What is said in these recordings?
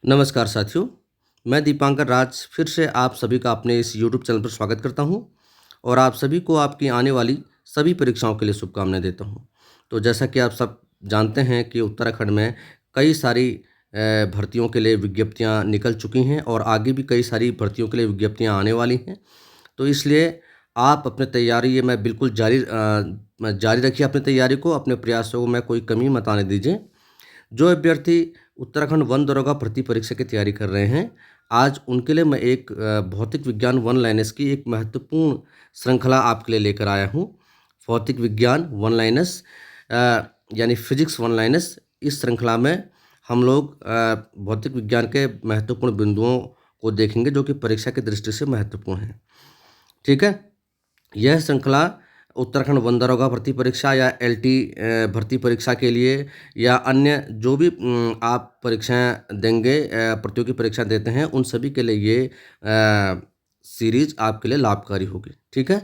नमस्कार साथियों, मैं दीपांकर राज फिर से आप सभी का अपने इस यूट्यूब चैनल पर स्वागत करता हूं और आप सभी को आपकी आने वाली सभी परीक्षाओं के लिए शुभकामनाएं देता हूं। तो जैसा कि आप सब जानते हैं कि उत्तराखंड में कई सारी भर्तियों के लिए विज्ञप्तियां निकल चुकी हैं और आगे भी कई सारी भर्तियों के लिए विज्ञप्तियां आने वाली हैं। तो इसलिए आप अपनी तैयारी ये मैं बिल्कुल जारी रखिए अपनी तैयारी को, अपने प्रयासों में कोई कमी मत आने दीजिए। जो अभ्यर्थी उत्तराखंड वन दरोगा भर्ती परीक्षा की तैयारी कर रहे हैं, आज उनके लिए मैं एक भौतिक विज्ञान वन लाइनर्स की एक महत्वपूर्ण श्रृंखला आपके लिए लेकर आया हूँ। भौतिक विज्ञान वन लाइनर्स यानी फिजिक्स वन लाइनर्स, इस श्रृंखला में हम लोग भौतिक विज्ञान के महत्वपूर्ण बिंदुओं को देखेंगे जो कि परीक्षा की दृष्टि से महत्वपूर्ण हैं। ठीक है? यह श्रृंखला उत्तराखंड वन दरोगा भर्ती परीक्षा या एलटी भर्ती परीक्षा के लिए या अन्य जो भी आप परीक्षाएं देंगे, प्रतियोगी परीक्षा देते हैं, उन सभी के लिए ये सीरीज आपके लिए लाभकारी होगी। ठीक है,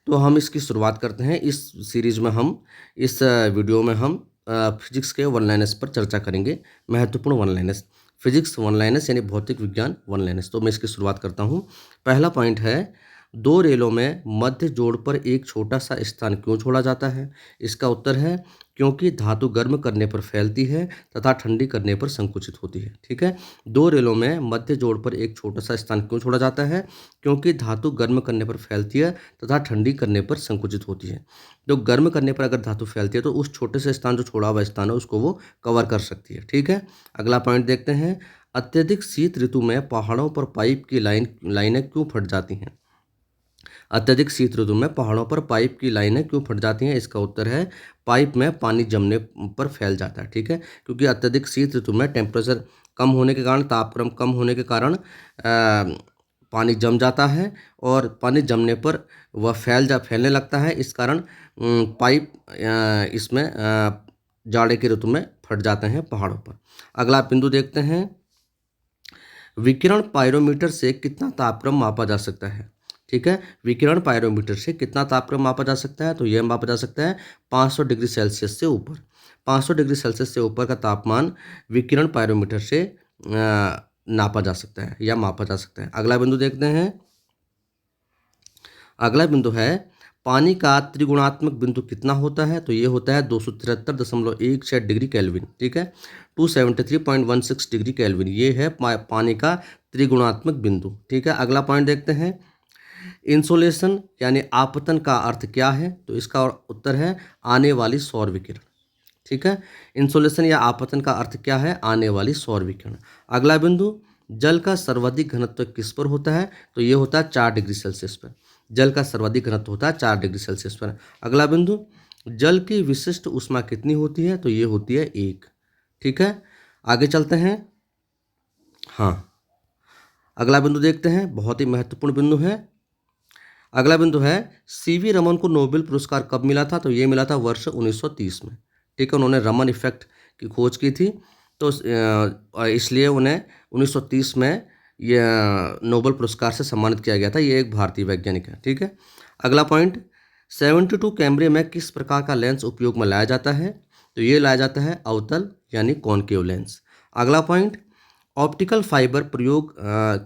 तो हम इसकी शुरुआत करते हैं। इस सीरीज में हम इस वीडियो में हम फिजिक्स के वन लाइनर्स पर चर्चा करेंगे। महत्वपूर्ण one liners, physics one liners यानी भौतिक विज्ञान वन लाइनर्स। तो मैं इसकी शुरुआत करता हूँ। पहला पॉइंट है, दो रेलों में मध्य जोड़ पर एक छोटा सा स्थान क्यों छोड़ा जाता है? इसका उत्तर है क्योंकि धातु गर्म करने पर फैलती है तथा ठंडी करने पर संकुचित होती है। ठीक है, दो रेलों में मध्य जोड़ पर एक छोटा सा स्थान क्यों छोड़ा जाता है? क्योंकि धातु गर्म करने पर फैलती है तथा ठंडी करने पर संकुचित होती है। तो गर्म करने पर अगर धातु फैलती है तो उस छोटे से स्थान, जो छोड़ा हुआ स्थान है, उसको वो कवर कर सकती है। ठीक है, अगला पॉइंट देखते हैं। अत्यधिक शीत ऋतु में पहाड़ों पर पाइप की लाइनें क्यों फट जाती हैं? अत्यधिक शीत ऋतु में पहाड़ों पर पाइप की लाइनें क्यों फट जाती हैं? इसका उत्तर है पाइप में पानी जमने पर फैल जाता है। ठीक है, क्योंकि अत्यधिक शीत ऋतु में टेम्परेचर कम होने के कारण, तापक्रम कम होने के कारण पानी जम जाता है और पानी जमने पर वह फैलने लगता है। इस कारण पाइप इसमें जाड़े की ऋतु में फट जाते हैं पहाड़ों पर। अगला बिंदु देखते हैं, विकिरण पायरोमीटर से कितना तापक्रम मापा जा सकता है? ठीक है, विकिरण पायरोमीटर से कितना तापक्रम मापा जा सकता है? तो यह मापा जा सकता है 500 डिग्री सेल्सियस से ऊपर। 500 डिग्री सेल्सियस से ऊपर का तापमान विकिरण पायरोमीटर से नापा जा सकता है या मापा जा सकता है। अगला बिंदु देखते हैं। अगला बिंदु है, पानी का त्रिगुणात्मक बिंदु कितना होता है? तो ये होता है 273.16 डिग्री केल्विन। ठीक है, 273.16 डिग्री केल्विन, ये है पानी का त्रिगुणात्मक बिंदु। ठीक है, अगला पॉइंट देखते हैं। इंसोलेशन यानी आपतन का अर्थ क्या है? तो इसका उत्तर है आने वाली सौर विकिरण। ठीक है, इंसोलेशन या आपतन का अर्थ क्या है? आने वाली सौर विकिरण। अगला बिंदु, जल का सर्वाधिक घनत्व किस पर होता है? तो ये होता है 4 डिग्री सेल्सियस पर। जल का सर्वाधिक घनत्व होता है 4 डिग्री सेल्सियस पर। अगला बिंदु, जल की विशिष्ट ऊष्मा कितनी होती है? तो ये होती है 1। ठीक है, आगे चलते हैं। हाँ, अगला बिंदु देखते हैं, बहुत ही महत्वपूर्ण बिंदु है। अगला बिंदु है, सीवी रमन को नोबेल पुरस्कार कब मिला था? तो ये मिला था वर्ष 1930 में। ठीक है, उन्होंने रमन इफेक्ट की खोज की थी, तो इसलिए उन्हें 1930 में ये नोबेल पुरस्कार से सम्मानित किया गया था। ये एक भारतीय वैज्ञानिक है। ठीक है, अगला पॉइंट, 72 कैमरे में किस प्रकार का लेंस उपयोग में लाया जाता है? तो ये लाया जाता है अवतल यानी कॉनकेव लेंस। अगला पॉइंट, ऑप्टिकल फाइबर प्रयोग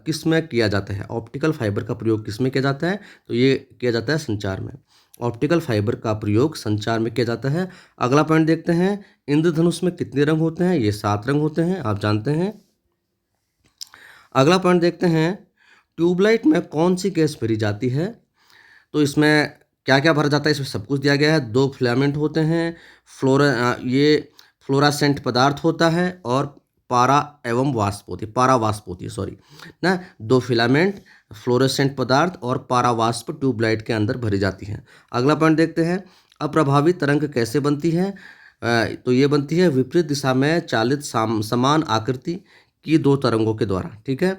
किस में किया जाता है? ऑप्टिकल फाइबर का प्रयोग किस में किया जाता है? तो ये किया जाता है संचार में। ऑप्टिकल फाइबर का प्रयोग संचार में किया जाता है। अगला पॉइंट देखते हैं, इंद्रधनुष में कितने रंग होते हैं? ये 7 रंग होते हैं, आप जानते हैं। अगला पॉइंट देखते हैं, ट्यूबलाइट में कौन सी गैस भरी जाती है? तो इसमें क्या क्या भरा जाता है? इसमें सब कुछ दिया गया है। 2 फिलामेंट होते हैं, ये फ्लोरासेंट पदार्थ होता है और पारा एवं वाष्प होती है, पारा वाष्प होती है, सॉरी ना। 2 फिलामेंट, फ्लोरेसेंट पदार्थ और पारा वाष्प ट्यूबलाइट के अंदर भरी जाती हैं। अगला पॉइंट देखते हैं, अप्रभावी तरंग कैसे बनती है? तो ये बनती है विपरीत दिशा में चालित समान आकृति की 2 तरंगों के द्वारा। ठीक है,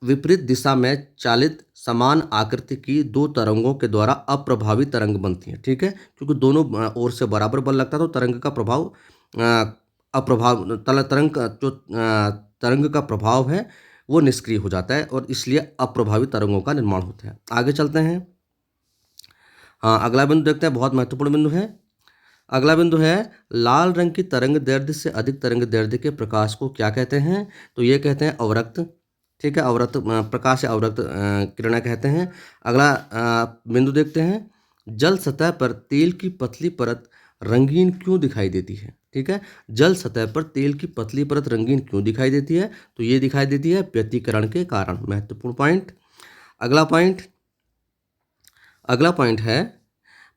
विपरीत दिशा में चालित समान आकृति की 2 तरंगों के द्वारा अप्रभावी तरंग बनती है। ठीक है, क्योंकि दोनों ओर से बराबर बल लगता है तो तरंग का प्रभाव तरंग का प्रभाव है वो निष्क्रिय हो जाता है और इसलिए अप्रभावी तरंगों का निर्माण होता है। आगे चलते हैं। हाँ, अगला बिंदु देखते हैं, बहुत महत्वपूर्ण बिंदु है। अगला बिंदु है लाल रंग की तरंग दैर्ध्य से अधिक तरंग दैर्ध्य के प्रकाश को क्या कहते हैं? तो ये कहते हैं अवरक्त। ठीक है, अवरक्त प्रकाश या अवरक्त किरणें कहते हैं। अगला बिंदु देखते हैं, जल सतह पर तेल की पतली परत रंगीन क्यों दिखाई देती है? ठीक है, जल सतह पर तेल की पतली परत रंगीन क्यों दिखाई देती है? तो ये दिखाई देती है व्यतिकरण के कारण। महत्वपूर्ण पॉइंट। अगला पॉइंट अगला पॉइंट है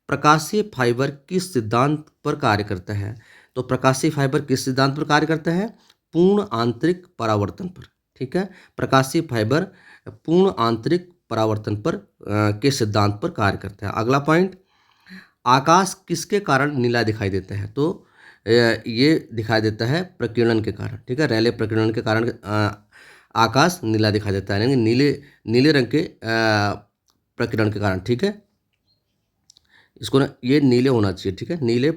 प्रकाशीय फाइबर किस सिद्धांत पर कार्य करता है? तो प्रकाशीय फाइबर किस सिद्धांत पर कार्य करता है? पूर्ण आंतरिक परावर्तन पर। ठीक है, प्रकाशीय फाइबर पूर्ण आंतरिक परावर्तन पर के सिद्धांत पर कार्य करता है। अगला पॉइंट, आकाश किसके कारण नीला दिखाई देता है? तो ये दिखाई देता है प्रकीर्णन के कारण। ठीक है, रैले प्रकीर्णन के कारण आकाश नीला दिखाई देता है, यानी नीले नीले रंग के प्रकीर्णन के कारण। ठीक है, इसको ना ये नीले होना चाहिए। ठीक है, नीले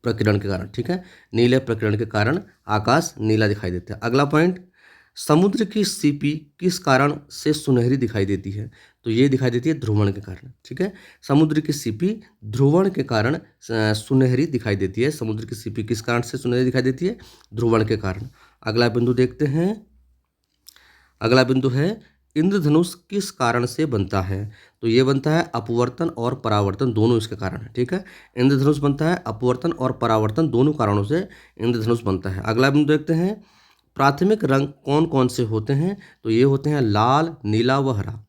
प्रकीर्णन के कारण। ठीक है, नीले प्रकीर्णन के कारण आकाश नीला दिखाई देता है। अगला पॉइंट, समुद्र की सीपी किस कारण से सुनहरी दिखाई देती है? तो ये दिखाई देती है ध्रुवण के कारण। ठीक है, समुद्र की सीपी ध्रुवण के कारण सुनहरी दिखाई देती है। समुद्र की सीपी किस कारण से सुनहरी दिखाई देती है? ध्रुवण के कारण। अगला बिंदु देखते हैं। अगला बिंदु है इंद्रधनुष किस कारण से बनता है? तो ये बनता है अपवर्तन और परावर्तन दोनों इसके कारण है। ठीक है, इंद्रधनुष बनता है अपवर्तन और परावर्तन दोनों कारणों से इंद्रधनुष बनता है। अगला बिंदु देखते हैं, प्राथमिक रंग कौन कौन से होते हैं? तो ये होते हैं लाल, नीला व हरा।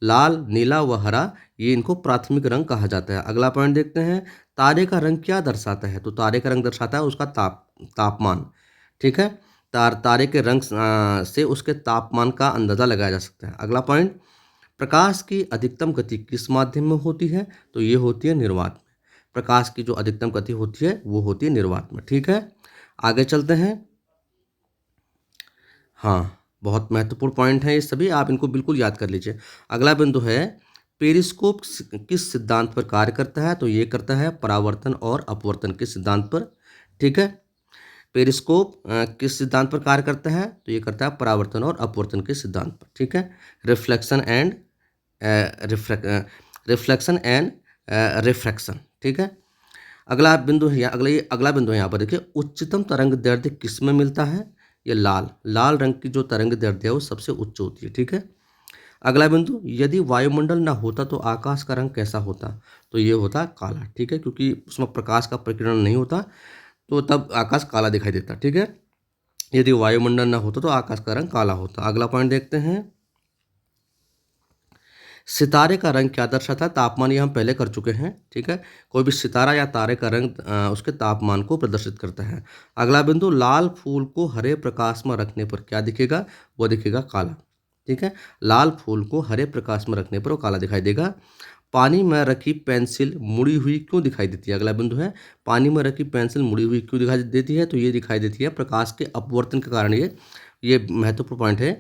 लाल, नीला व हरा, ये इनको प्राथमिक रंग कहा जाता है। अगला पॉइंट देखते हैं, तारे का रंग क्या दर्शाता है? तो तारे का रंग दर्शाता है उसका तापमान। ठीक है, तारे के रंग से उसके तापमान का अंदाजा लगाया जा सकता है। अगला पॉइंट, प्रकाश की अधिकतम गति किस माध्यम में होती है? तो ये होती है निर्वात में। प्रकाश की जो अधिकतम गति होती है वो होती है निर्वात में। ठीक है, आगे चलते हैं। हाँ, बहुत महत्वपूर्ण पॉइंट है ये सभी, आप इनको बिल्कुल याद कर लीजिए। अगला बिंदु है पेरिस्कोप किस सिद्धांत पर कार्य करता है? तो ये करता है परावर्तन और अपवर्तन के सिद्धांत पर। ठीक है, पेरिस्कोप किस सिद्धांत पर कार्य करता है? तो ये करता है परावर्तन और अपवर्तन के सिद्धांत पर। ठीक है, reflection and reflection and refraction. ठीक है, अगला बिंदु है अगला बिंदु है यहाँ पर देखिए, उच्चतम तरंग दैर्ध्य किस में मिलता है? ये लाल रंग की जो तरंग दैर्ध्य है वो सबसे उच्च होती है। ठीक है, अगला बिंदु, यदि वायुमंडल ना होता तो आकाश का रंग कैसा होता? तो ये होता काला। ठीक है, क्योंकि उसमें प्रकाश का प्रकीर्णन नहीं होता तो तब आकाश काला दिखाई देता। ठीक है, यदि वायुमंडल ना होता तो आकाश का रंग काला होता। अगला पॉइंट देखते हैं, सितारे का रंग क्या दर्शाता है? तापमान, ये हम पहले कर चुके हैं। ठीक है, कोई भी सितारा या तारे का रंग उसके तापमान को प्रदर्शित करता है। अगला बिंदु, लाल फूल को हरे प्रकाश में रखने पर क्या दिखेगा? वो दिखेगा काला। ठीक है, लाल फूल को हरे प्रकाश में रखने पर वो काला दिखाई देगा। पानी में रखी पेंसिल मुड़ी हुई क्यों दिखाई देती है? अगला बिंदु है, पानी में रखी पेंसिल मुड़ी हुई क्यों दिखाई देती है? तो ये दिखाई देती है प्रकाश के अपवर्तन के कारण। ये महत्वपूर्ण पॉइंट है।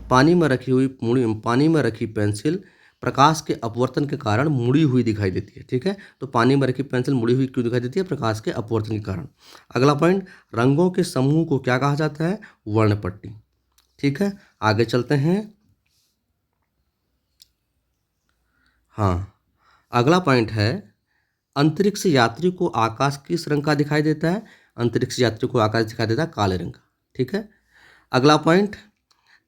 पानी में रखी पेंसिल प्रकाश के अपवर्तन के कारण मुड़ी हुई दिखाई देती है। ठीक है, तो पानी में रखी पेंसिल मुड़ी हुई क्यों दिखाई देती है? प्रकाश के अपवर्तन के कारण। अगला पॉइंट, रंगों के समूह को क्या कहा जाता है? वर्णपट्टी। ठीक है, आगे चलते हैं। हाँ, अगला पॉइंट है, अंतरिक्ष यात्री को आकाश किस रंग का दिखाई देता है? अंतरिक्ष यात्री को आकाश दिखाई देता है काले रंग का। ठीक है, अगला पॉइंट,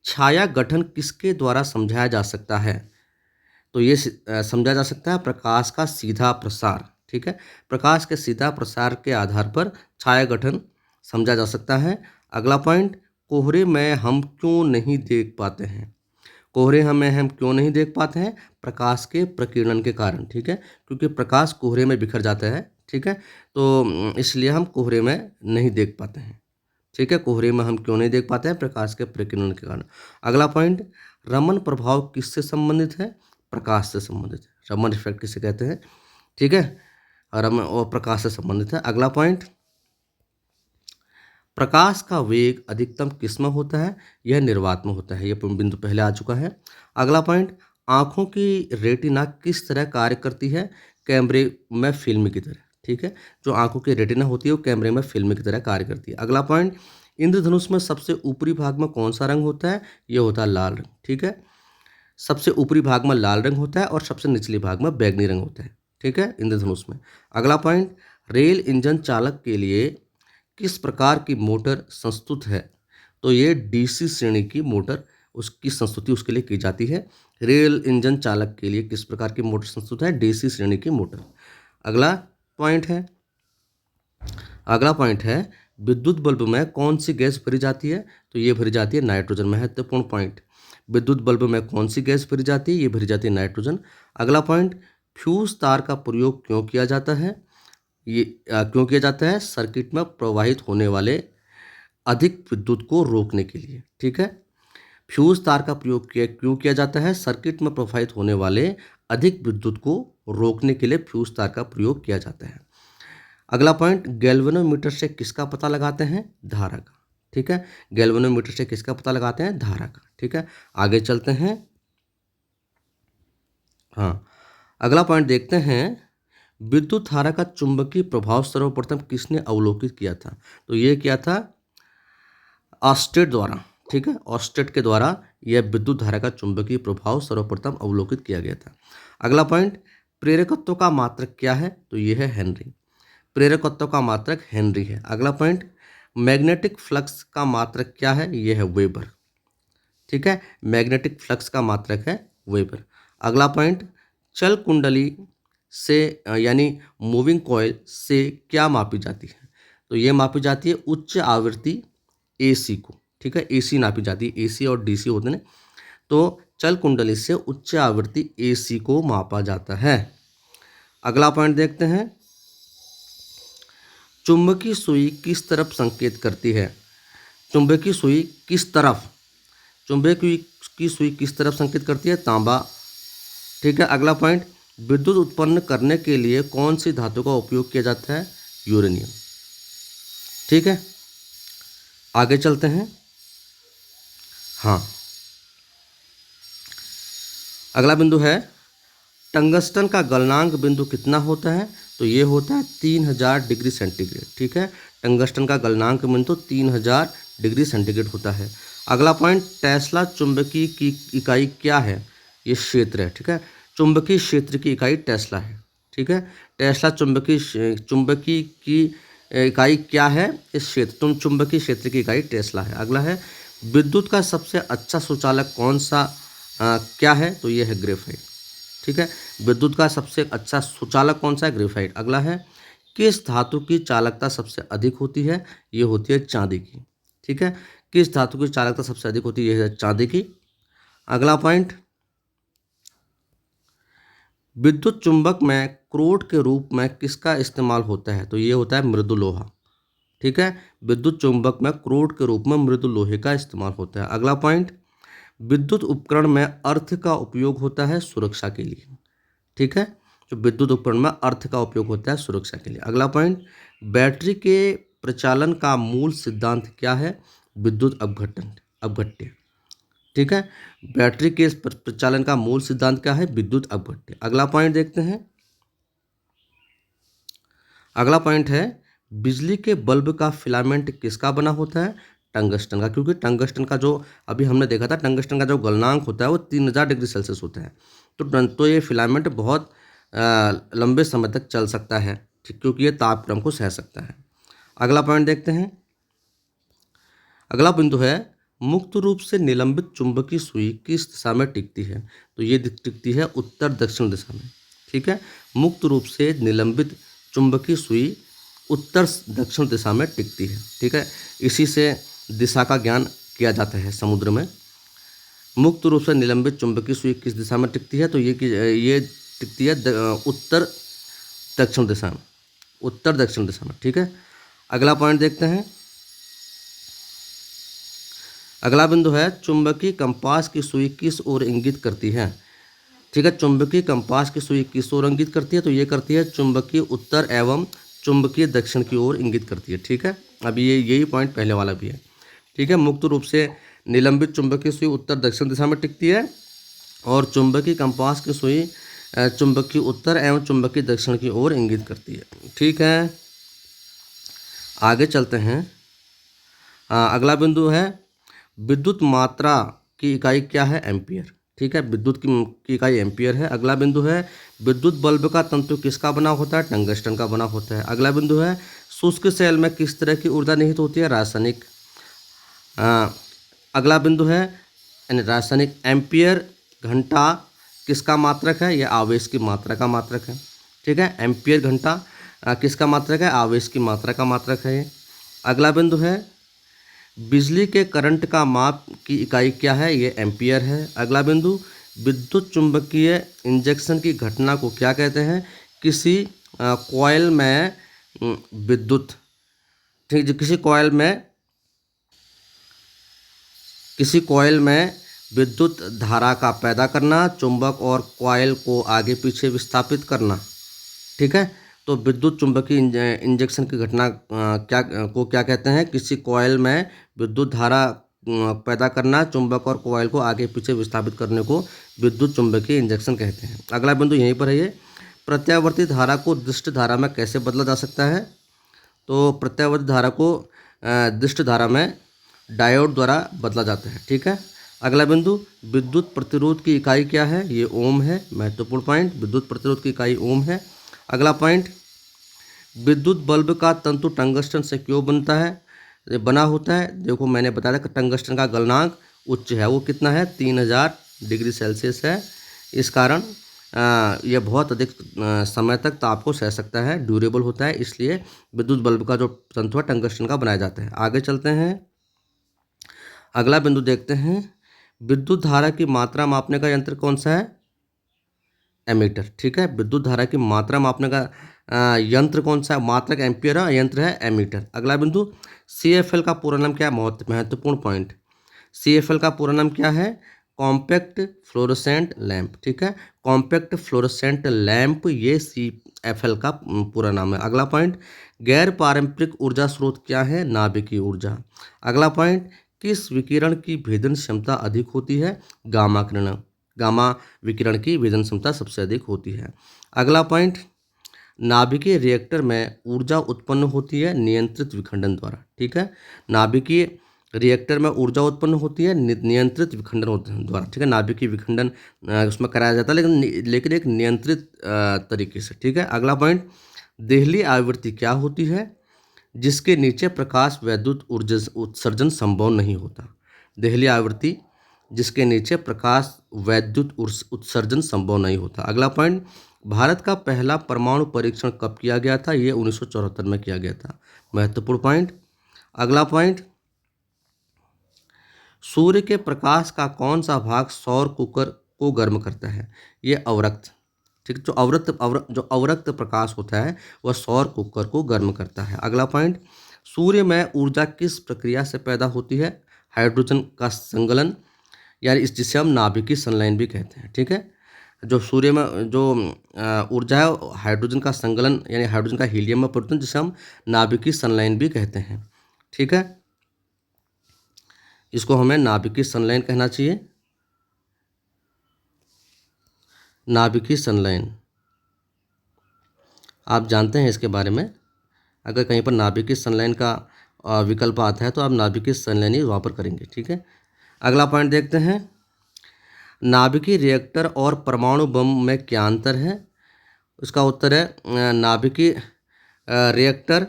छाया गठन किसके द्वारा समझाया जा सकता है? तो ये समझा जा सकता है प्रकाश का सीधा प्रसार। ठीक है, प्रकाश के सीधा प्रसार के आधार पर छाया गठन समझा जा सकता है। अगला पॉइंट, कोहरे में हम क्यों नहीं देख पाते हैं? कोहरे हमें हम क्यों नहीं देख पाते हैं? प्रकाश के प्रकीर्णन के कारण। ठीक है, क्योंकि प्रकाश कोहरे में बिखर जाता है। ठीक है, तो इसलिए हम कोहरे में नहीं देख पाते हैं। ठीक है, कोहरे में हम क्यों नहीं देख पाते हैं? प्रकाश के प्रकीर्णन के कारण। अगला पॉइंट, रमन प्रभाव किससे संबंधित है? प्रकाश से संबंधित है। रमन इफेक्ट किसे कहते हैं? ठीक है, रमन और प्रकाश से संबंधित है। अगला पॉइंट, प्रकाश का वेग अधिकतम किसमें होता है? यह निर्वात में होता है। यह बिंदु पहले आ चुका है। अगला पॉइंट, आंखों की रेटिना किस तरह कार्य करती है? कैमरे में फिल्म की तरह। ठीक है, जो आंखों की रेटिना होती है वो कैमरे में फिल्म की तरह कार्य करती है। अगला पॉइंट, इंद्रधनुष में सबसे ऊपरी भाग में कौन सा रंग होता है? यह होता है लाल रंग। ठीक है, सबसे ऊपरी भाग में लाल रंग होता है और सबसे निचले भाग में बैंगनी रंग होता है। ठीक है, इंद्रधनुष में। अगला पॉइंट, रेल इंजन चालक के लिए किस प्रकार की मोटर संस्तुत है? तो ये डीसी श्रेणी की मोटर, उसकी संस्तुति उसके लिए की जाती है। रेल इंजन चालक के लिए किस प्रकार की मोटर संस्तुत है? डीसी श्रेणी की मोटर। अगला पॉइंट है विद्युत बल्ब में कौन सी गैस भरी जाती है? तो ये भरी जाती है नाइट्रोजन। महत्वपूर्ण पॉइंट, विद्युत बल्ब में कौन सी गैस भरी जाती है? ये भरी जाती है नाइट्रोजन। अगला पॉइंट, फ्यूज तार का प्रयोग क्यों किया जाता है? ये क्यों किया जाता है? सर्किट में प्रवाहित होने वाले अधिक विद्युत को रोकने के लिए। ठीक है, फ्यूज तार का प्रयोग क्यों किया जाता है? सर्किट में प्रवाहित होने वाले अधिक विद्युत को रोकने के लिए फ्यूज तार का प्रयोग किया जाता है। अगला पॉइंट, गैल्वेनोमीटर से किसका पता लगाते हैं? धारा का। ठीक है, गैल्वेनोमीटर से किसका पता लगाते हैं? धारा का। ठीक है, आगे चलते हैं। हाँ, अगला पॉइंट देखते हैं, विद्युत धारा का चुंबकीय प्रभाव सर्वप्रथम किसने अवलोकित किया था? तो ये किया था ऑस्टेट द्वारा। ठीक है, ऑस्टेट के द्वारा यह विद्युत धारा का चुंबकीय प्रभाव सर्वप्रथम अवलोकित किया गया था। अगला पॉइंट, प्रेरकत्व का मात्रक क्या है? तो यह है हेनरी। प्रेरकत्व का मात्रक हेनरी है। अगला पॉइंट, मैग्नेटिक फ्लक्स का मात्रक क्या है? यह है वेबर। ठीक है, मैग्नेटिक फ्लक्स का मात्रक है वेबर। अगला पॉइंट, चल कुंडली से यानी मूविंग कॉइल से क्या मापी जाती है? तो ये मापी जाती है उच्च आवृत्ति एसी को। ठीक है, एसी नापी जाती है, एसी और डीसी होते हैं, तो चल कुंडली से उच्च आवृत्ति एसी को मापा जाता है। अगला पॉइंट देखते हैं, चुंबकीय सुई किस तरफ संकेत करती है? चुंबकीय सुई किस तरफ? चुंबकीय की सुई किस तरफ संकेत करती है? तांबा। ठीक है, अगला पॉइंट, विद्युत उत्पन्न करने के लिए कौन सी धातु का उपयोग किया जाता है? यूरेनियम। ठीक है, आगे चलते हैं। हाँ, अगला बिंदु है, टंगस्टन का गलनांक बिंदु कितना होता है? तो ये होता है 3000 डिग्री सेंटीग्रेड। ठीक है, टंगस्टन का गलनांक बिंदु 3000 डिग्री सेंटीग्रेड होता है। अगला पॉइंट, टेस्ला चुंबकीय की इकाई क्या है? ये क्षेत्र है। ठीक है, चुंबकीय क्षेत्र की इकाई टेस्ला है। ठीक है, टेस्ला चुंबकीय की इकाई क्या है? इस क्षेत्र चुंबकीय क्षेत्र की इकाई टेस्ला है। अगला है, विद्युत का सबसे अच्छा सुचालक कौन सा क्या है? तो ये है ग्रेफाइट। ठीक है, विद्युत का सबसे अच्छा सुचालक कौन सा है? ग्रेफाइट। अगला है, किस धातु की चालकता सबसे अधिक होती है? ये होती है चांदी की। ठीक है, किस धातु की चालकता सबसे अधिक होती है? ये है चांदी की। अगला पॉइंट, विद्युत चुंबक में क्रोड के रूप में किसका इस्तेमाल होता है? तो ये होता है मृदु लोहा। ठीक है, विद्युत चुंबक में क्रोड के रूप में मृदु लोहे का इस्तेमाल होता है। अगला पॉइंट, विद्युत उपकरण में अर्थ का उपयोग होता है सुरक्षा के लिए। ठीक है, जो विद्युत उपकरण में अर्थ का उपयोग होता है सुरक्षा के लिए। अगला पॉइंट, बैटरी के प्रचालन का मूल सिद्धांत क्या है? विद्युत अपघट्य। ठीक है, बैटरी के प्रचालन का मूल सिद्धांत क्या है? विद्युत अपघट्य। अगला पॉइंट देखते हैं। अगला पॉइंट है, बिजली के बल्ब का फिलामेंट किसका बना होता है? टंगस्टन का, क्योंकि टंगस्टन का जो अभी हमने देखा था, टंगस्टन का जो गलनांक होता है वो 3000 डिग्री सेल्सियस होता है। तो ये फिलामेंट बहुत लंबे समय तक चल सकता है, ठीक, क्योंकि ये तापक्रम को सह सकता है। अगला पॉइंट देखते हैं। अगला बिंदु है, मुक्त रूप से निलंबित चुंबकीय सुई किस दिशा में टिकती है? तो ये टिकती है उत्तर दक्षिण दिशा में। ठीक है, मुक्त रूप से निलंबित चुंबकीय सुई उत्तर दक्षिण दिशा में टिकती है। ठीक है, इसी से दिशा का ज्ञान किया जाता है समुद्र में। मुक्त रूप से निलंबित चुंबकीय सुई किस दिशा में टिकती है? तो ये टिकती है उत्तर दक्षिण दिशा में, उत्तर दक्षिण दिशा में। ठीक है, अगला पॉइंट देखते हैं। अगला बिंदु है, चुंबकीय कंपास की सुई किस ओर इंगित करती है? ठीक है, चुंबकीय कंपास की सुई किस ओर इंगित करती है? तो ये करती है चुंबकीय उत्तर एवं चुंबकीय दक्षिण की ओर इंगित करती है। ठीक है, अभी यही पॉइंट पहले वाला भी है। ठीक है, मुक्त रूप से निलंबित चुंबकीय सुई उत्तर दक्षिण दिशा में टिकती है और चुंबकीय कंपास की सुई चुंबकीय उत्तर एवं चुंबकीय दक्षिण की ओर इंगित करती है। ठीक है, आगे चलते हैं। अगला बिंदु है, विद्युत मात्रा की इकाई क्या है? एम्पियर। ठीक है, विद्युत की इकाई एम्पियर है। अगला बिंदु है विद्युत बल्ब का तंतु किसका बना होता है? टंगस्टन का बना होता है। अगला बिंदु है शुष्क सेल में किस तरह की ऊर्जा निहित होती है? रासायनिक। अगला बिंदु है यानी रासायनिक। एम्पियर घंटा किसका मात्रक है? यह आवेश की मात्रा का मात्रक है। ठीक है, एम्पियर घंटा किसका मात्रक है? आवेश की मात्रा का मात्रक है ये। अगला बिंदु है बिजली के करंट का माप की इकाई क्या है? ये एम्पियर है। अगला बिंदु विद्युत चुंबकीय इंजेक्शन की घटना को क्या कहते हैं? किसी कॉइल में विद्युत, ठीक, किसी कॉइल में विद्युत धारा का पैदा करना, चुंबक और कॉइल को आगे पीछे विस्थापित करना। ठीक है, तो विद्युत चुंबकीय इंजेक्शन की घटना क्या कहते हैं? किसी कॉइल में विद्युत धारा पैदा करना, चुंबक और कॉइल को आगे पीछे विस्थापित करने को विद्युत चुंबकीय इंजेक्शन कहते हैं। अगला बिंदु यहीं पर है ये, प्रत्यावर्ती धारा को दिष्ट धारा में कैसे बदला जा सकता है? तो प्रत्यावर्ती धारा को दिष्ट धारा में डायोड द्वारा बदला जाता है। ठीक है, अगला बिंदु विद्युत प्रतिरोध की इकाई क्या है? ये ओम है। महत्वपूर्ण पॉइंट, विद्युत प्रतिरोध की इकाई ओम है। अगला पॉइंट, विद्युत बल्ब का तंतु टंगस्टन से क्यों बनता है? बना होता है, देखो मैंने बताया था कि टंगस्टन का गलनांक उच्च है। वो कितना है? 3000 डिग्री सेल्सियस है। इस कारण यह बहुत अधिक समय तक ताप को सह सकता है, ड्यूरेबल होता है, इसलिए विद्युत बल्ब का जो तंतु है टंगस्टन का बनाया जाता है। आगे चलते हैं, अगला बिंदु देखते हैं, विद्युत धारा की मात्रा मापने का यंत्र कौन सा है? एमीटर। ठीक है, विद्युत धारा की मात्रा मापने का यंत्र कौन सा है? मात्रक एम्पियर है, यंत्र है एमीटर। अगला बिंदु CFL का पूरा नाम क्या है? महत्वपूर्ण पॉइंट, CFL का पूरा नाम क्या है? Compact fluorescent lamp. ठीक है, कॉम्पैक्ट फ्लोरोसेंट लैंप, ये CFL का पूरा नाम है। अगला पॉइंट, गैर पारंपरिक ऊर्जा स्रोत क्या है? नाभिकीय ऊर्जा। अगला पॉइंट, किस विकिरण की भेदन क्षमता अधिक होती है? गामा किरण, गामा विकिरण की भेदन क्षमता सबसे अधिक होती है। अगला पॉइंट, नाभिकीय रिएक्टर में ऊर्जा उत्पन्न होती है नियंत्रित विखंडन द्वारा। ठीक है, नाभिकीय रिएक्टर में ऊर्जा उत्पन्न होती है नियंत्रित विखंडन द्वारा। ठीक है, नाभिकीय विखंडन उसमें कराया जाता है, लेकिन एक नियंत्रित तरीके से। ठीक है, अगला पॉइंट, देहली आवृत्ति क्या होती है? जिसके नीचे प्रकाश वैद्युत ऊर्जा उत्सर्जन संभव नहीं होता। देहली आवृत्ति जिसके नीचे प्रकाश वैद्युत उत्सर्जन संभव नहीं होता। अगला पॉइंट, भारत का पहला परमाणु परीक्षण कब किया गया था? ये 1974 में किया गया था। महत्वपूर्ण पॉइंट। अगला पॉइंट, सूर्य के प्रकाश का कौन सा भाग सौर कुकर को गर्म करता है? ये अवरक्त। ठीक, जो अवरक्त प्रकाश होता है वह सौर कुकर को गर्म करता है। अगला पॉइंट, सूर्य में ऊर्जा किस प्रक्रिया से पैदा होती है? हाइड्रोजन का संगलन, यानी जिसे हम नाभिकीय संलयन भी कहते हैं। ठीक है, जो सूर्य में जो ऊर्जा है हाइड्रोजन का संगलन, यानी हाइड्रोजन का हीलियम में परिवर्तन, जिसे हम नाभिकीय संलयन भी कहते हैं। ठीक है, इसको हमें नाभिकीय संलयन कहना चाहिए। नाभिकीय संलयन आप जानते हैं इसके बारे में, अगर कहीं पर नाभिकीय संलयन का विकल्प आता है तो आप नाभिकीय संलयन ही वहाँ पर करेंगे। ठीक है, अगला पॉइंट देखते हैं, नाभिकीय रिएक्टर और परमाणु बम में क्या अंतर है? उसका उत्तर है नाभिकीय रिएक्टर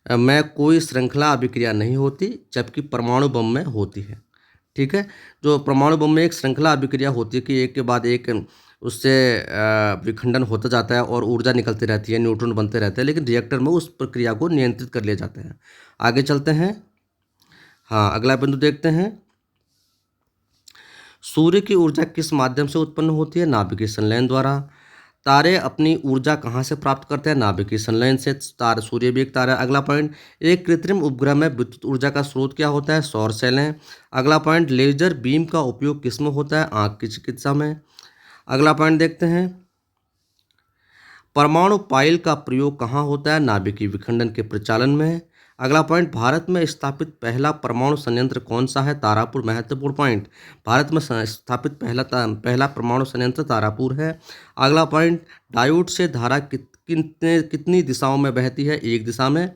में कोई श्रृंखला अभिक्रिया नहीं होती, जबकि परमाणु बम में होती है। ठीक है, जो परमाणु बम में एक श्रृंखला अभिक्रिया होती है कि एक के बाद एक उससे विखंडन होता जाता है और ऊर्जा निकलती रहती है, न्यूट्रॉन बनते रहते हैं, लेकिन रिएक्टर में उस प्रक्रिया को नियंत्रित कर लिया जाता है। आगे चलते हैं, हाँ अगला बिंदु देखते हैं, सूर्य की ऊर्जा किस माध्यम से उत्पन्न होती है? नाभिकीय संलयन द्वारा। तारे अपनी ऊर्जा कहाँ से प्राप्त करते हैं? नाभिकीय संलयन से। सूर्य भी एक तारा है। अगला पॉइंट, एक कृत्रिम उपग्रह में विद्युत ऊर्जा का स्रोत क्या होता है? सौर सेलें। अगला पॉइंट, लेजर बीम का उपयोग किस में होता है? आँख की चिकित्सा में। अगला पॉइंट देखते हैं, परमाणु पाइल का प्रयोग कहाँ होता है? नाभिकीय विखंडन के प्रचालन में। अगला पॉइंट, भारत में स्थापित पहला परमाणु संयंत्र कौन सा है? तारापुर। महत्वपूर्ण पॉइंट, भारत में स्थापित पहला परमाणु संयंत्र तारापुर है। अगला पॉइंट, डायोड से धारा कितनी दिशाओं में बहती है? एक दिशा में।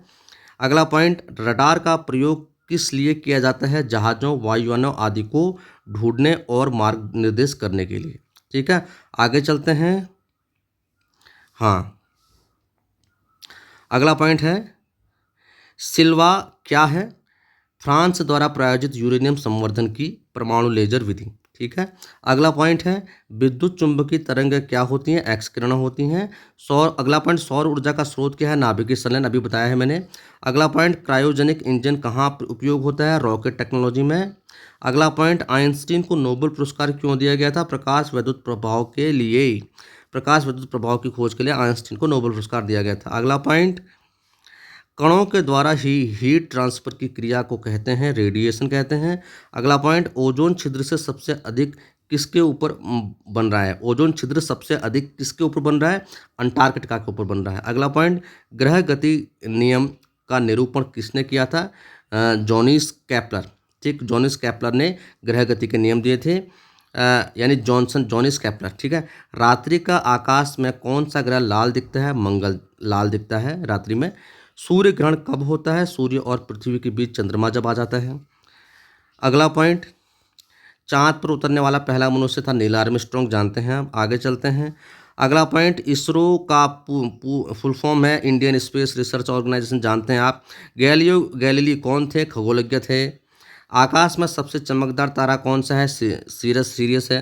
अगला पॉइंट, रडार का प्रयोग किस लिए किया जाता है? जहाज़ों, वायुयानों आदि को ढूंढने और मार्ग निर्देश करने के लिए। ठीक है, आगे चलते हैं। हाँ, अगला पॉइंट है सिल्वा क्या है? फ्रांस द्वारा प्रायोजित यूरेनियम संवर्धन की परमाणु लेजर विधि। ठीक है, अगला पॉइंट है विद्युत चुंबकीय तरंग क्या होती हैं? एक्स किरणें होती हैं। सौर अगला पॉइंट सौर ऊर्जा का स्रोत क्या है? नाभिकीय संलयन, अभी बताया है मैंने। अगला पॉइंट क्रायोजेनिक इंजन कहाँ उपयोग होता है? रॉकेट टेक्नोलॉजी में। अगला पॉइंट आइंस्टीन को नोबेल पुरस्कार क्यों दिया गया था? प्रकाश विद्युत प्रभाव के लिए। प्रकाश विद्युत प्रभाव की खोज के लिए आइंस्टीन को नोबेल पुरस्कार दिया गया था। अगला पॉइंट कणों के द्वारा ही हीट ट्रांसफर की क्रिया को कहते हैं रेडिएशन कहते हैं। अगला पॉइंट ओजोन छिद्र से सबसे अधिक किसके ऊपर बन रहा है? ओजोन छिद्र सबसे अधिक किसके ऊपर बन रहा है? अंटार्कटिका के ऊपर बन रहा है। अगला पॉइंट ग्रह गति नियम का निरूपण किसने किया था? जॉनिस कैप्लर। ठीक, जॉनिस कैप्लर ने ग्रह गति के नियम दिए थे, यानी जॉनिस कैप्लर। ठीक है, रात्रि का आकाश में कौन सा ग्रह लाल दिखता है? मंगल लाल दिखता है रात्रि में। सूर्य ग्रहण कब होता है? सूर्य और पृथ्वी के बीच चंद्रमा जब आ जाता है। अगला पॉइंट चांद पर उतरने वाला पहला मनुष्य था नील आर्मस्ट्रॉन्ग, जानते हैं आप। आगे चलते हैं। अगला पॉइंट इसरो का फुल फॉर्म है इंडियन स्पेस रिसर्च ऑर्गेनाइजेशन, जानते हैं आप। गैलियो गैलीली कौन थे? खगोलज्ञ थे। आकाश में सबसे चमकदार तारा कौन सा है? सीरियस है।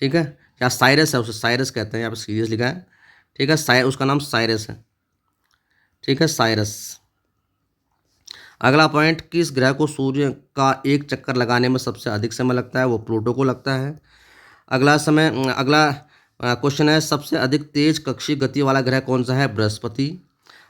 ठीक है, या साइरस है, उसे साइरस कहते हैं, यहाँ पर सीरियस लिखा है। ठीक है, उसका नाम साइरस है। ठीक है, साइरस। अगला पॉइंट किस ग्रह को सूर्य का एक चक्कर लगाने में सबसे अधिक समय लगता है? वो प्लूटो को लगता है। अगला क्वेश्चन है सबसे अधिक तेज कक्षीय गति वाला ग्रह कौन सा है? बृहस्पति।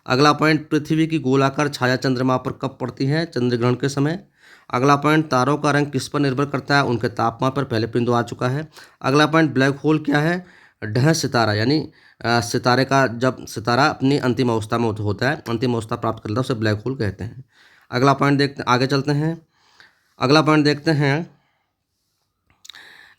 अगला पॉइंट पृथ्वी की गोलाकार छाया चंद्रमा पर कब पड़ती है? चंद्रग्रहण के समय। अगला पॉइंट तारों का रंग किस पर निर्भर करता है? उनके तापमान पर, पहले बिंदु आ चुका है। अगला पॉइंट ब्लैक होल क्या है? ढह सितारा, यानी सितारे का जब सितारा अपनी अंतिम अवस्था में होता है, अंतिम अवस्था प्राप्त करता है, उसे ब्लैक होल कहते हैं। अगला पॉइंट देखते आगे चलते हैं। अगला पॉइंट देखते हैं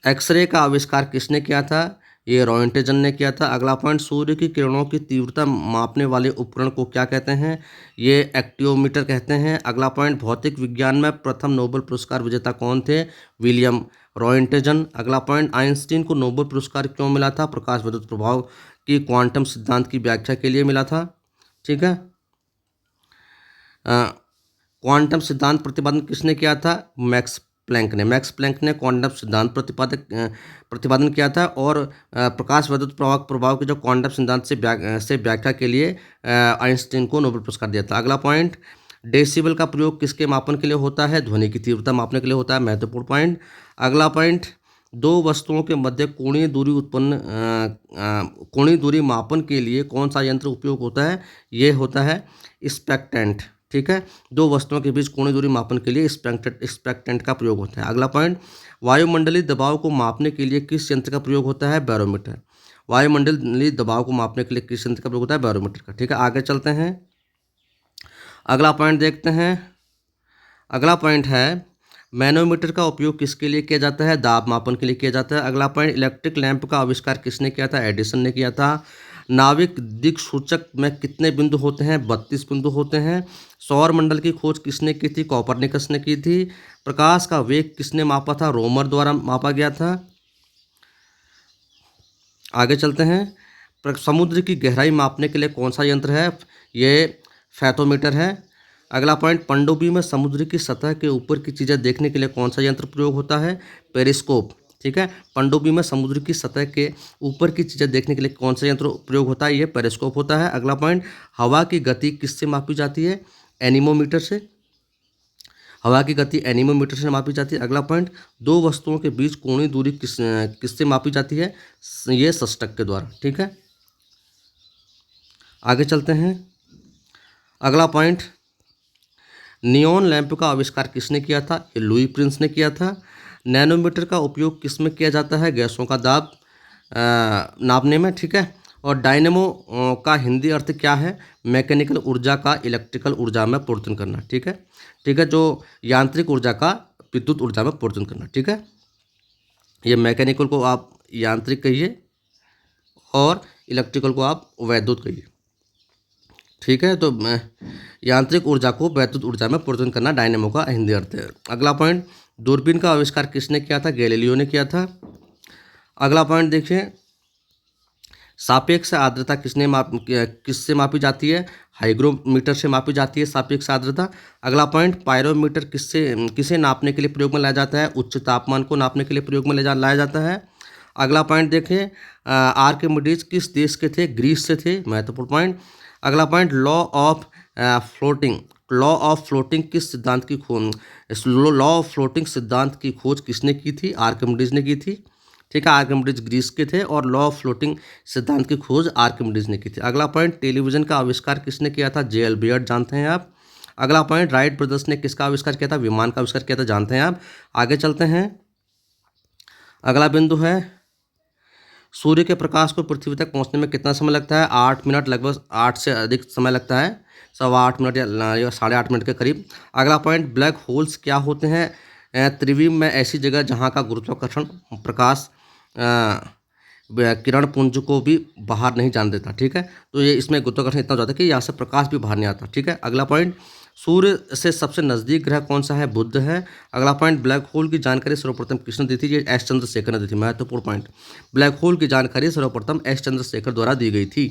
एक्सरे का आविष्कार किसने किया था? ये रॉयंटजन ने किया था। अगला पॉइंट सूर्य की किरणों की तीव्रता मापने वाले उपकरण को क्या कहते हैं? ये एक्टियोमीटर कहते हैं। अगला पॉइंट भौतिक विज्ञान में प्रथम नोबेल पुरस्कार विजेता कौन थे? विलियम रॉयंटजन। अगला पॉइंट आइंस्टीन को नोबेल पुरस्कार क्यों मिला था? प्रकाश विद्युत प्रभाव की क्वांटम सिद्धांत की व्याख्या के लिए मिला था। ठीक है, क्वांटम सिद्धांत प्रतिपादन किसने किया था? मैक्स प्लैंक ने क्वांटम सिद्धांत प्रतिपादन किया था, और प्रकाश विद्युत प्रभाव के जो क्वांटम सिद्धांत से व्याख्या के लिए आइंस्टीन को नोबेल पुरस्कार दिया था। अगला पॉइंट डेसिबल का प्रयोग किसके मापन के लिए होता है? ध्वनि की तीव्रता मापने के लिए होता है, महत्वपूर्ण पॉइंट। अगला पॉइंट दो वस्तुओं के मध्य कोणीय दूरी मापन के लिए कौन सा यंत्र उपयोग होता है? ये होता है स्पेक्टेंट। ठीक है, दो वस्तुओं के बीच कोणीय दूरी मापन के लिए स्पेक्टेंट का प्रयोग होता है। अगला पॉइंट वायुमंडलीय दबाव को मापने के लिए किस यंत्र का प्रयोग होता है? बैरोमीटर। वायुमंडलीय दबाव को मापने के लिए किस यंत्र का प्रयोग होता है? बैरोमीटर का। ठीक है, आगे चलते हैं। अगला पॉइंट देखते हैं। अगला पॉइंट है मैनोमीटर का उपयोग किसके लिए किया जाता है? दाब मापन के लिए किया जाता है। अगला पॉइंट इलेक्ट्रिक लैंप का आविष्कार किसने किया था? एडिसन ने किया था। नाविक दिक्सूचक में कितने बिंदु होते हैं? 32 बिंदु होते हैं। सौर मंडल की खोज किसने की थी? कोपरनिकस ने की थी। प्रकाश का वेग किसने मापा था? रोमर द्वारा मापा गया था। आगे चलते हैं। समुद्र की गहराई मापने के लिए कौन सा यंत्र है? ये फैथोमीटर है। अगला पॉइंट पनडुब्बी में समुद्र की सतह के ऊपर की चीज़ें देखने के लिए कौन सा यंत्र प्रयोग होता है? पेरिस्कोप। ठीक है, पनडुब्बी में समुद्र की सतह के ऊपर की चीज़ें देखने के लिए कौन सा यंत्र प्रयोग होता है? ये पेरिस्कोप होता है। अगला पॉइंट हवा की गति किससे मापी जाती है? एनीमोमीटर से। हवा की गति एनीमोमीटर से मापी जाती है। अगला पॉइंट दो वस्तुओं के बीच कोणीय दूरी किससे मापी जाती है? ये सस्टक के द्वारा। ठीक है, आगे चलते हैं। अगला पॉइंट नियॉन लैंप का आविष्कार किसने किया था? ये लुई प्रिंस ने किया था। नैनोमीटर का उपयोग किस में किया जाता है? गैसों का दाब नापने में। ठीक है, और डायनेमो का हिंदी अर्थ क्या है? मैकेनिकल ऊर्जा का इलेक्ट्रिकल ऊर्जा में परिवर्तन करना। ठीक है, ठीक है, जो यांत्रिक ऊर्जा का विद्युत ऊर्जा में परिवर्तन करना। ठीक है, ये मैकेनिकल को आप यांत्रिक कहिए और इलेक्ट्रिकल को आप वैद्युत कहिए। ठीक है। तो यांत्रिक ऊर्जा को वैद्युत ऊर्जा में परिवर्तन करना डायनेमो का हिंदी अर्थ है। अगला पॉइंट, दूरबीन का आविष्कार किसने किया था? गैलीलियो ने किया था। अगला पॉइंट देखिए, सापेक्ष आर्द्रता किससे मापी जाती है? हाइग्रोमीटर से मापी जाती है सापेक्ष आर्द्रता। अगला पॉइंट, पायरोमीटर किसे नापने के लिए प्रयोग में लाया जाता है? उच्च तापमान को नापने के लिए प्रयोग में लाया जाता है। अगला पॉइंट देखें, आर्किमिडीज किस देश के थे? ग्रीस से थे, महत्वपूर्ण पॉइंट। अगला पॉइंट, लॉ ऑफ फ्लोटिंग किस सिद्धांत की खोज लॉ ऑफ फ्लोटिंग सिद्धांत की खोज किसने की थी? आर्किमिडीज ने की थी। ठीक है, आर्किमिडीज ग्रीस के थे और लॉ ऑफ फ्लोटिंग सिद्धांत की खोज आर्किमिडीज ने की थी। अगला पॉइंट, टेलीविजन का आविष्कार किसने किया था? जे एल्बर्ट, जानते हैं आप। अगला पॉइंट, राइट ब्रदर्स ने किसका आविष्कार किया था? विमान का आविष्कार किया था, जानते हैं आप। आगे चलते हैं। अगला बिंदु है, सूर्य के प्रकाश को पृथ्वी तक पहुंचने में कितना समय लगता है? 8 मिनट, लगभग 8 से अधिक समय लगता है, 8.25 मिनट या 8.5 मिनट के करीब। अगला पॉइंट, ब्लैक होल्स क्या होते हैं? त्रिविम में ऐसी जगह जहां का गुरुत्वाकर्षण प्रकाश किरण पुंज को भी बाहर नहीं जाने देता। ठीक है, तो ये इसमें गुरुत्वाकर्षण इतना ज़्यादा कि यहाँ से प्रकाश भी बाहर नहीं आता। ठीक है, अगला पॉइंट, सूर्य से सबसे नज़दीक ग्रह कौन सा है? बुध है। अगला पॉइंट, ब्लैक होल की जानकारी सर्वप्रथम किसने दी थी? ये एस चंद्रशेखर ने दी थी, महत्वपूर्ण पॉइंट। ब्लैक होल की जानकारी सर्वप्रथम एस चंद्रशेखर द्वारा दी गई थी।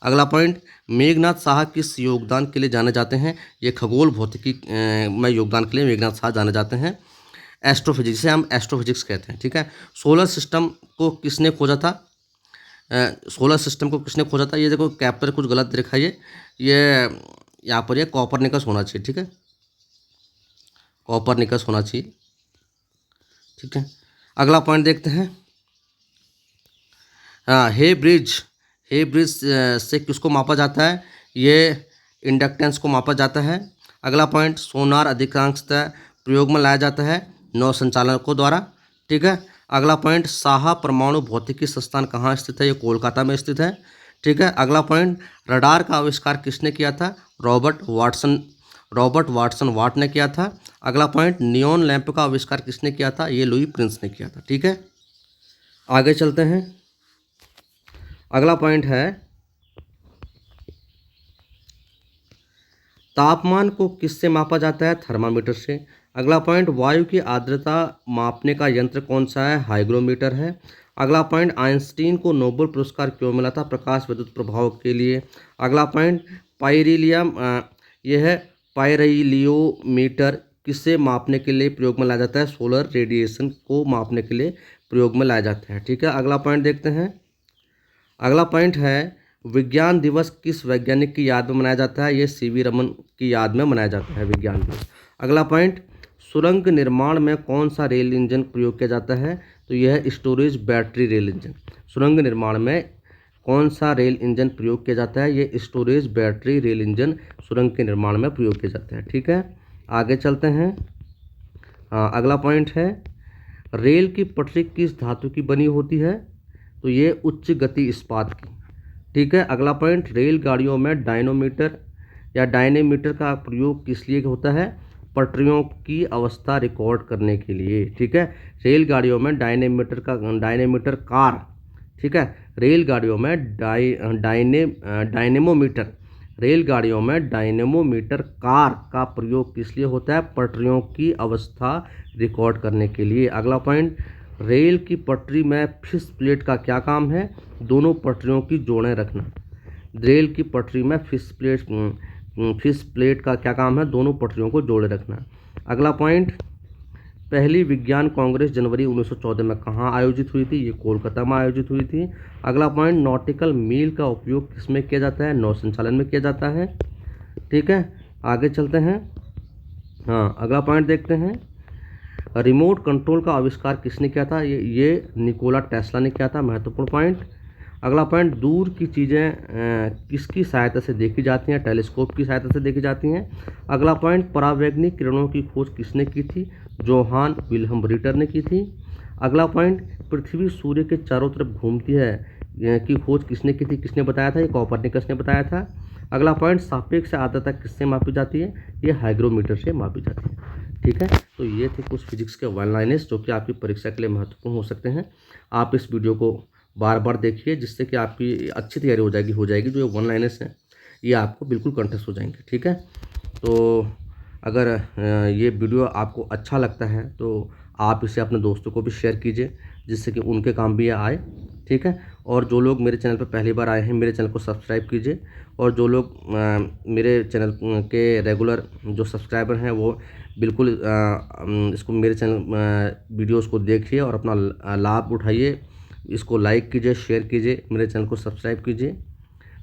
अगला पॉइंट, मेघनाथ साहा किस योगदान के लिए जाने जाते हैं? ये खगोल भौतिकी में योगदान के लिए मेघनाथ साहा जाने जाते हैं। एस्ट्रोफिजिक्स, जिसे हम एस्ट्रोफिजिक्स कहते हैं। ठीक है, सोलर सिस्टम को किसने खोजा था? सोलर सिस्टम को किसने खोजा था? ये देखो कैप पर कुछ गलत लिखा है, ये यहाँ पर ये कॉपरनिकस होना चाहिए। ठीक है, कॉपरनिकस होना चाहिए। ठीक है, अगला पॉइंट देखते हैं। हाँ, हे ब्रिज से किसको मापा जाता है? ये इंडक्टेंस को मापा जाता है। अगला पॉइंट, सोनार अधिकांशतः प्रयोग में लाया जाता है नौ संचालकों द्वारा। ठीक है, अगला पॉइंट, साहा परमाणु भौतिकी संस्थान कहाँ स्थित है? ये कोलकाता में स्थित है। ठीक है, अगला पॉइंट, रडार का आविष्कार किसने किया था? रॉबर्ट वाटसन वाट ने किया था। अगला पॉइंट, नियॉन लैंप का आविष्कार किसने किया था? ये लुई प्रिंस ने किया था। ठीक है, आगे चलते हैं। अगला पॉइंट है, तापमान को किससे मापा जाता है? थर्मामीटर से। अगला पॉइंट, वायु की आर्द्रता मापने का यंत्र कौन सा है? हाइग्रोमीटर है। अगला पॉइंट, आइंस्टीन को नोबेल पुरस्कार क्यों मिला था? प्रकाश विद्युत प्रभाव के लिए। अगला पॉइंट, पाइरीलियम यह है पाइरीलियोमीटर किसे मापने के लिए प्रयोग में लाया जाता है? सोलर रेडिएशन को मापने के लिए प्रयोग में लाया जाता है। ठीक है, अगला पॉइंट देखते हैं। अगला पॉइंट है, विज्ञान दिवस किस वैज्ञानिक की याद में मनाया जाता है? ये सीवी रमन की याद में मनाया जाता है विज्ञान दिवस। अगला पॉइंट, सुरंग निर्माण में कौन सा रेल इंजन प्रयोग किया जाता है? तो यह है स्टोरेज बैटरी रेल इंजन। सुरंग निर्माण में कौन सा रेल इंजन प्रयोग किया जाता है? ये स्टोरेज बैटरी रेल इंजन सुरंग के निर्माण में प्रयोग किया जाता है। ठीक है, आगे चलते हैं। अगला पॉइंट है, रेल की पटरी किस धातु की बनी होती है? तो ये उच्च गति इस्पात की। ठीक है, अगला पॉइंट, रेलगाड़ियों में डायनोमीटर या डायनेमीटर का प्रयोग किस लिए होता है? पटरियों की अवस्था रिकॉर्ड करने के लिए। ठीक है, रेलगाड़ियों में डायनेमीटर कार। ठीक है, रेलगाड़ियों में डायनेमोमीटर कार का प्रयोग किस लिए होता है? पटरियों की अवस्था रिकॉर्ड करने के लिए। अगला पॉइंट, रेल की पटरी में फिश प्लेट का क्या काम है? दोनों पटरियों की जोड़ें रखना। रेल की पटरी में फिश प्लेट का क्या काम है? दोनों पटरियों को जोड़े रखना। अगला पॉइंट, पहली विज्ञान कांग्रेस जनवरी 1914 में कहाँ आयोजित हुई थी? ये कोलकाता में आयोजित हुई थी। अगला पॉइंट, नॉटिकल मील का उपयोग किसमें किया जाता है? नौ संचालन में किया जाता है। ठीक है, आगे चलते हैं। अगला पॉइंट देखते हैं, रिमोट कंट्रोल का आविष्कार किसने किया था? ये निकोला टेस्ला ने किया था, महत्वपूर्ण पॉइंट। अगला पॉइंट, दूर की चीज़ें किसकी सहायता से देखी जाती हैं? टेलीस्कोप की सहायता से देखी जाती हैं। अगला पॉइंट, परावैंगनिक किरणों की खोज किसने की थी? जोहान विल्हम रिटर ने की थी। अगला पॉइंट, पृथ्वी सूर्य के चारों तरफ घूमती है की खोज किसने की थी? किसने बताया था? ये कॉपरनिकस ने बताया था। अगला पॉइंट, सापेक्ष आर्द्रता किससे मापी जाती है? ये हाइग्रोमीटर से मापी जाती है। ठीक है, तो ये थे कुछ फिजिक्स के वन लाइनर्स जो कि आपकी परीक्षा के लिए महत्वपूर्ण हो सकते हैं। आप इस वीडियो को बार बार देखिए जिससे कि आपकी अच्छी तैयारी हो जाएगी जो ये वन लाइनर्स हैं। ये आपको बिल्कुल कंठस्थ हो जाएंगे। ठीक है, तो अगर ये वीडियो आपको अच्छा लगता है तो आप इसे अपने दोस्तों को भी शेयर कीजिए, जिससे कि उनके काम भी ये आए। ठीक है, और जो लोग मेरे चैनल पर पहली बार आए हैं, मेरे चैनल को सब्सक्राइब कीजिए, और जो लोग मेरे चैनल के रेगुलर जो सब्सक्राइबर हैं वो बिल्कुल इसको मेरे चैनल वीडियोस को देखिए और अपना लाभ उठाइए। इसको लाइक कीजिए, शेयर कीजिए, मेरे चैनल को सब्सक्राइब कीजिए,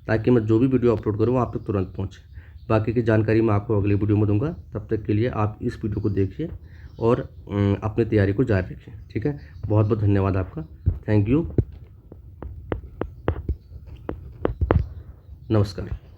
ताकि मैं जो भी वीडियो अपलोड करूँ वो आप तक तुरंत पहुँचे। बाकी की जानकारी मैं आपको अगली वीडियो में दूंगा। तब तक के लिए आप इस वीडियो को देखिए और अपनी तैयारी को जारी रखिए। ठीक है, बहुत बहुत धन्यवाद आपका। Thank you. नमस्कार।